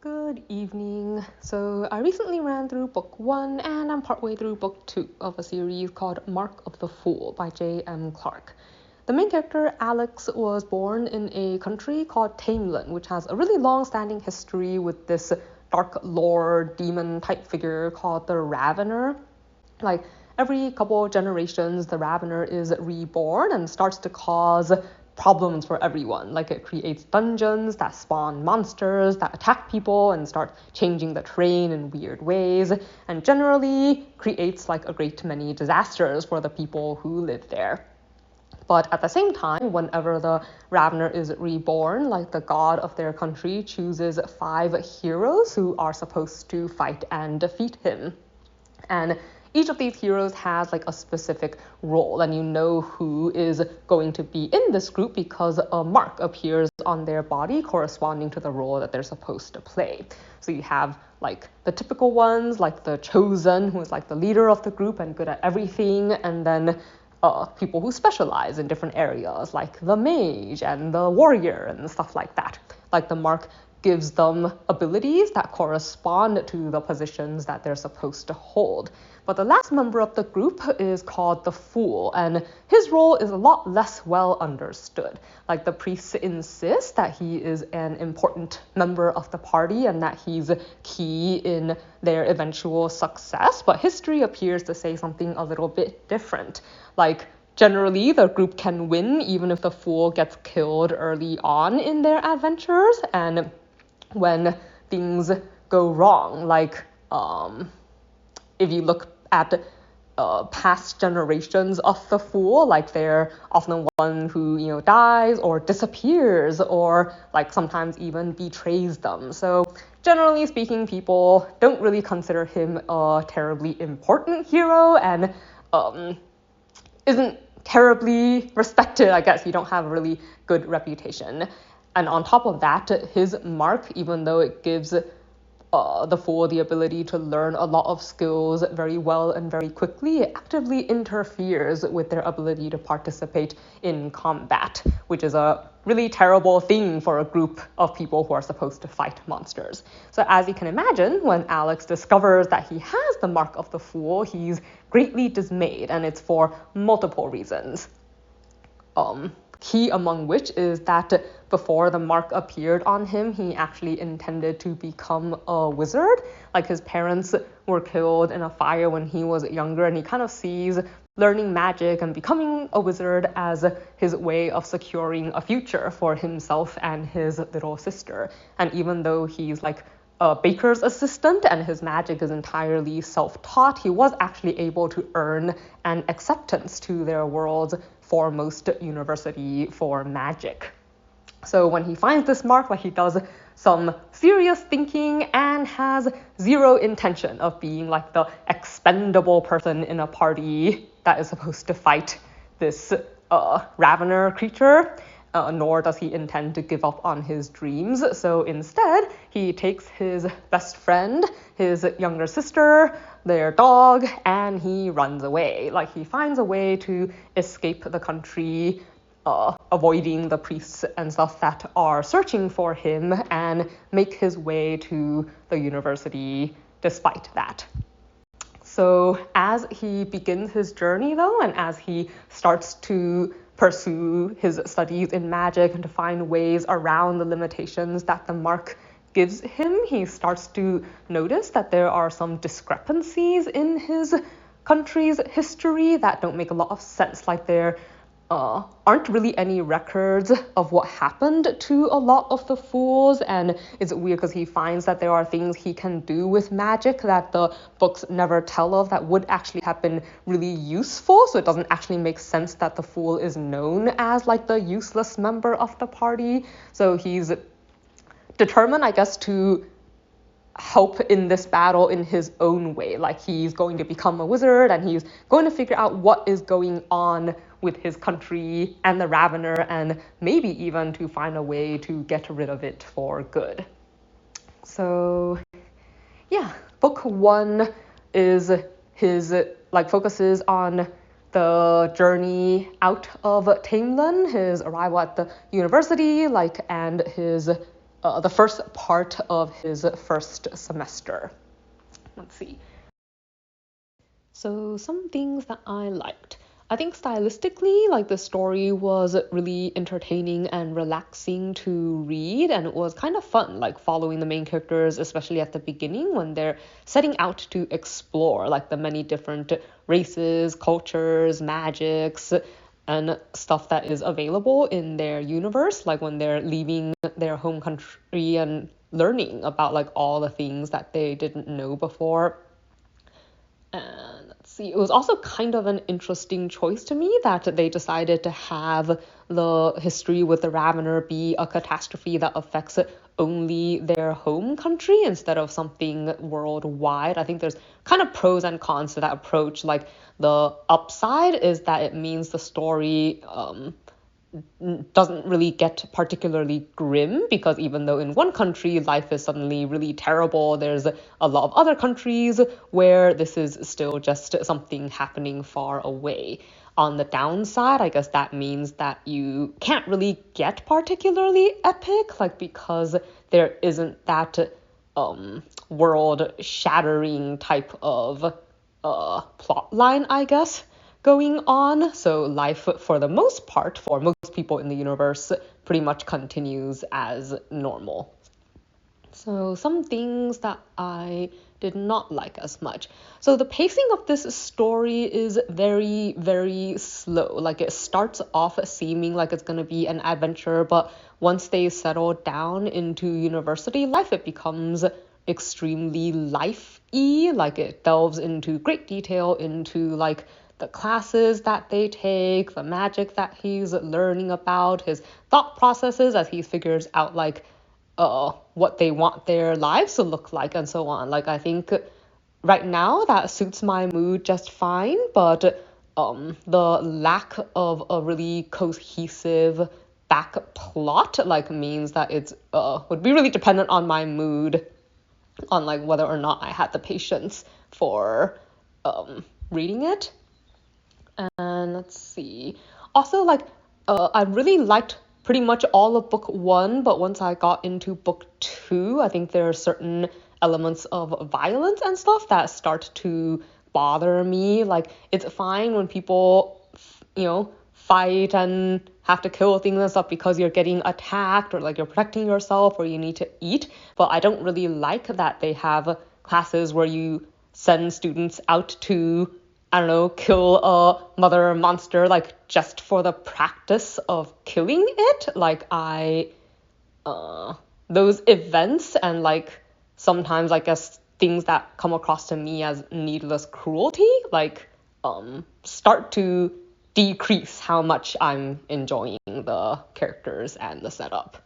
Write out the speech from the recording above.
Good evening. So I recently ran through book 1 and I'm partway through book 2 of a series called Mark of the Fool by J.M. Clarke. The main character, Alex, was born in a country called Tameland, which has a really long-standing history with this dark lord demon type figure called the Ravener. Like, every couple of generations, the Ravener is reborn and starts to cause problems for everyone. Like, it creates dungeons that spawn monsters that attack people and start changing the terrain in weird ways, and generally creates like a great many disasters for the people who live there. But at the same time, whenever the Ravener is reborn, like the god of their country chooses 5 heroes who are supposed to fight and defeat him. And each of these heroes has like a specific role, and you know who is going to be in this group because a mark appears on their body corresponding to the role that they're supposed to play. So you have like the typical ones, like the chosen, who is like the leader of the group and good at everything, and then people who specialize in different areas, like the mage and the warrior and stuff like that. Like, the mark gives them abilities that correspond to the positions that they're supposed to hold. But the last member of the group is called the Fool, and his role is a lot less well understood. Like, the priests insist that he is an important member of the party and that he's key in their eventual success, but history appears to say something a little bit different. Like, generally, the group can win even if the Fool gets killed early on in their adventures, and when things go wrong, like if you look at past generations of the Fool, like, they're often one who dies or disappears or like sometimes even betrays them. So generally speaking, people don't really consider him a terribly important hero and isn't terribly respected. I guess he don't have a really good reputation. And on top of that, his mark, even though it gives the Fool the ability to learn a lot of skills very well and very quickly, it actively interferes with their ability to participate in combat, which is a really terrible thing for a group of people who are supposed to fight monsters. So as you can imagine, when Alex discovers that he has the mark of the Fool, he's greatly dismayed, and it's for multiple reasons. Key among which is that before the mark appeared on him, he actually intended to become a wizard. Like, his parents were killed in a fire when he was younger, and he kind of sees learning magic and becoming a wizard as his way of securing a future for himself and his little sister. And even though he's like a baker's assistant and his magic is entirely self-taught, he was actually able to earn an acceptance to their world's foremost university for magic. So when he finds this mark, like, he does some serious thinking and has zero intention of being like the expendable person in a party that is supposed to fight this Ravener creature. Nor does he intend to give up on his dreams. So instead, he takes his best friend, his younger sister, their dog, and he runs away. Like, he finds a way to escape the country, avoiding the priests and stuff that are searching for him, and make his way to the university despite that. So as he begins his journey, though, and as he starts to pursue his studies in magic and to find ways around the limitations that the mark gives him, he starts to notice that there are some discrepancies in his country's history that don't make a lot of sense. Like, there aren't really any records of what happened to a lot of the Fools, and it's weird because he finds that there are things he can do with magic that the books never tell of that would actually have been really useful. So it doesn't actually make sense that the Fool is known as like the useless member of the party. So he's determined, I guess, to help in this battle in his own way. Like, he's going to become a wizard and he's going to figure out what is going on with his country and the Ravener, and maybe even to find a way to get rid of it for good. So yeah, book 1 is his focuses on the journey out of Tameland, his arrival at the university, and his the first part of his first semester. Let's see. So some things that I liked. I think stylistically, like the story was really entertaining and relaxing to read, and it was kind of fun, like following the main characters, especially at the beginning when they're setting out to explore like the many different races, cultures, magics, and stuff that is available in their universe, like when they're leaving their home country and learning about like all the things that they didn't know before. And let's see, it was also kind of an interesting choice to me that they decided to have the history with the Ravener be a catastrophe that affects only their home country instead of something worldwide. I think there's kind of pros and cons to that approach. Like the upside is that it means the story doesn't really get particularly grim, because even though in one country life is suddenly really terrible, there's a lot of other countries where this is still just something happening far away. On the downside, I guess that means that you can't really get particularly epic, like because there isn't that world shattering type of plot line, I guess, going on. So life, for the most part, for most people in the universe, pretty much continues as normal. So some things that I did not like as much. So the pacing of this story is very, very slow. Like it starts off seeming like it's going to be an adventure, but once they settle down into university life, it becomes extremely life-y. Like it delves into great detail into like the classes that they take, the magic that he's learning about, his thought processes as he figures out like what they want their lives to look like and so on. Like I think right now that suits my mood just fine, but the lack of a really cohesive back plot like means that it's would be really dependent on my mood, on like whether or not I had the patience for reading it. And let's see. Also, like, I really liked pretty much all of book one, but once I got into book two, I think there are certain elements of violence and stuff that start to bother me. Like, it's fine when people, fight and have to kill things and stuff because you're getting attacked or like you're protecting yourself or you need to eat. But I don't really like that they have classes where you send students out to, I don't know, kill a mother monster, like just for the practice of killing it. Like those events and like sometimes I guess things that come across to me as needless cruelty, like start to decrease how much I'm enjoying the characters and the setup.